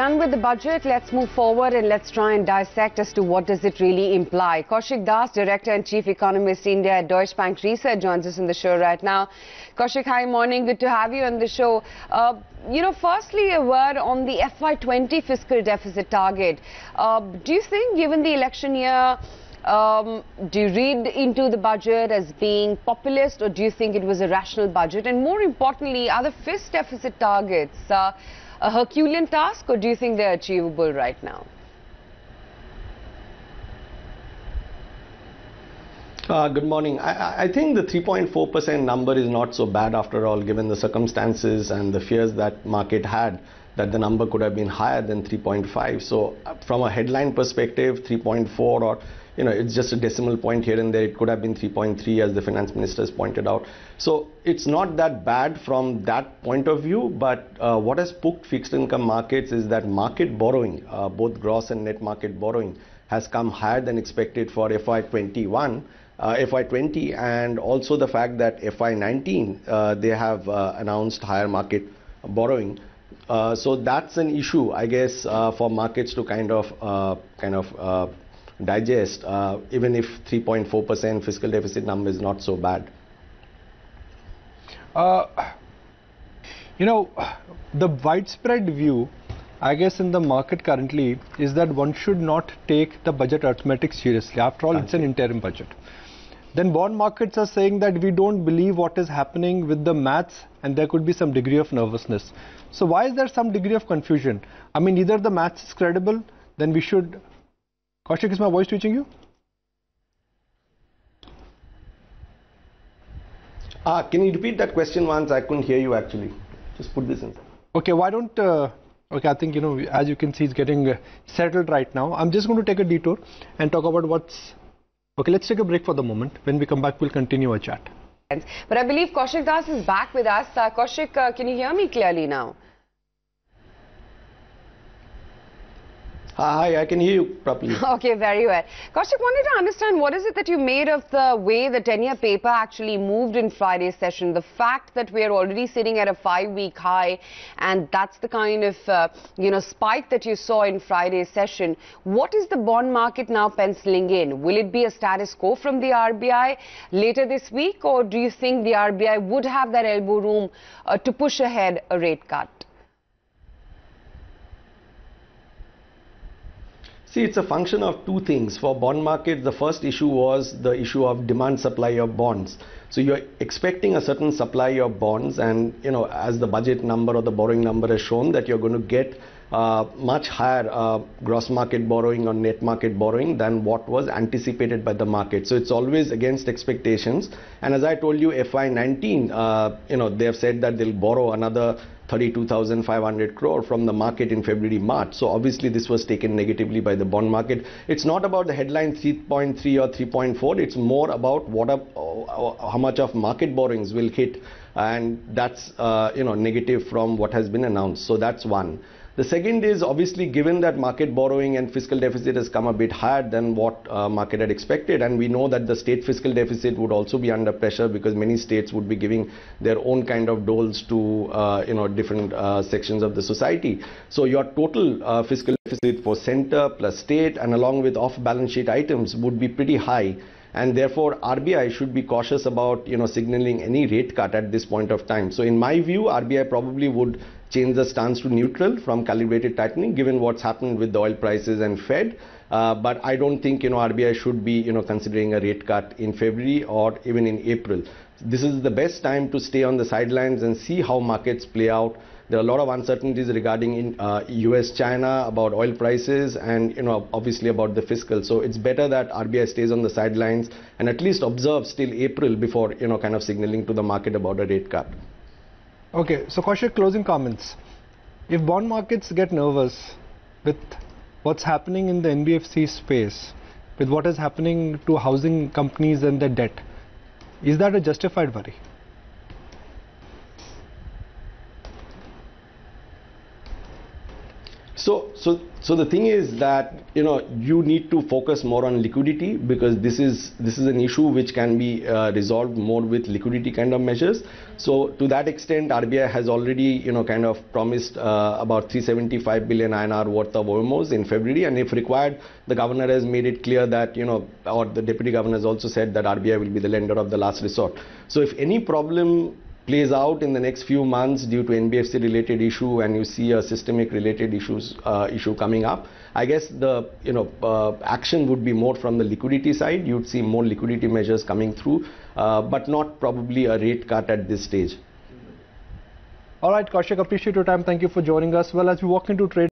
Done with the budget, let's move forward and let's try and dissect as to what does it really imply. Kaushik Das, Director and Chief Economist India at Deutsche Bank Research, joins us in the show right now. Kaushik, hi, morning. Good to have you on the show. Firstly, a word on the FY20 fiscal deficit target. Do you think, given the election year, do you read into the budget as being populist, or do you think it was a rational budget? And more importantly, are the FY deficit targets a Herculean task, or do you think they're achievable right now? Good morning. I think the 3.4% number is not so bad after all, given the circumstances and the fears that market had that the number could have been higher than 3.5. So from a headline perspective, 3.4, or it's just a decimal point here and there. It could have been 3.3, as the finance minister has pointed out. So it's not that bad from that point of view. But what has spooked fixed income markets is that market borrowing, both gross and net market borrowing, has come higher than expected for FY21. FY20, and also the fact that FY19 they have announced higher market borrowing. So that's an issue, I guess, for markets to kind of digest, even if 3.4% fiscal deficit number is not so bad. The widespread view, I guess, in the market currently is that one should not take the budget arithmetic seriously. After all, it's an interim budget. Then bond markets are saying that we don't believe what is happening with the maths, and there could be some degree of nervousness. So why is there some degree of confusion? I mean, either the maths is credible, then we should... Kaushik, is my voice reaching you? Can you repeat that question once? I couldn't hear you actually. Just put this in. Okay, why don't... Okay, I think, as you can see, it's getting settled right now. I'm just going to take a detour and talk about what's... Okay, let's take a break for the moment. When we come back, we'll continue our chat. But I believe Kaushik Das is back with us. Kaushik, can you hear me clearly now? Hi, I can hear you properly. Okay, very well. Kaushik, wanted to understand, what is it that you made of the way the 10-year paper actually moved in Friday's session? The fact that we're already sitting at a 5-week high, and that's the kind of, spike that you saw in Friday's session. What is the bond market now penciling in? Will it be a status quo from the RBI later this week, or do you think the RBI would have that elbow room to push ahead a rate cut? See, it's a function of two things. For bond market, the first issue was the issue of demand supply of bonds. So you're expecting a certain supply of bonds, and as the budget number or the borrowing number has shown, that you're going to get much higher gross market borrowing or net market borrowing than what was anticipated by the market. So it's always against expectations. And as I told you, FY19, they have said that they'll borrow another 32,500 crore from the market in February, March. So obviously this was taken negatively by the bond market. It's not about the headline 3.3 or 3.4. It's more about how much of market borrowings will hit, and that's negative from what has been announced. So that's one. The second is, obviously, given that market borrowing and fiscal deficit has come a bit higher than what market had expected, and we know that the state fiscal deficit would also be under pressure because many states would be giving their own kind of doles to different sections of the society. So your total fiscal deficit for center plus state and along with off-balance sheet items would be pretty high. And therefore, RBI should be cautious about signaling any rate cut at this point of time. So in my view, RBI probably would change the stance to neutral from calibrated tightening, given what's happened with the oil prices and Fed. But I don't think RBI should be considering a rate cut in February or even in April. This is the best time to stay on the sidelines and see how markets play out. There are a lot of uncertainties regarding US-China, about oil prices, and obviously about the fiscal. So it's better that RBI stays on the sidelines and at least observes till April before kind of signaling to the market about a rate cut. Okay, so Kaushik, closing comments. If bond markets get nervous with what's happening in the NBFC space, with what is happening to housing companies and their debt, is that a justified worry? So the thing is that you need to focus more on liquidity, because this is an issue which can be resolved more with liquidity kind of measures. So to that extent, RBI has already kind of promised about 375 billion INR worth of OMOs in February, and if required, the governor has made it clear that or the deputy governor has also said that RBI will be the lender of the last resort. So if any problem plays out in the next few months due to NBFC related issue, and you see a systemic related issue coming up, I guess the action would be more from the liquidity side. You'd see more liquidity measures coming through, but not probably a rate cut at this stage. All right, Kaushik, appreciate your time. Thank you for joining us. Well, as we walk into trade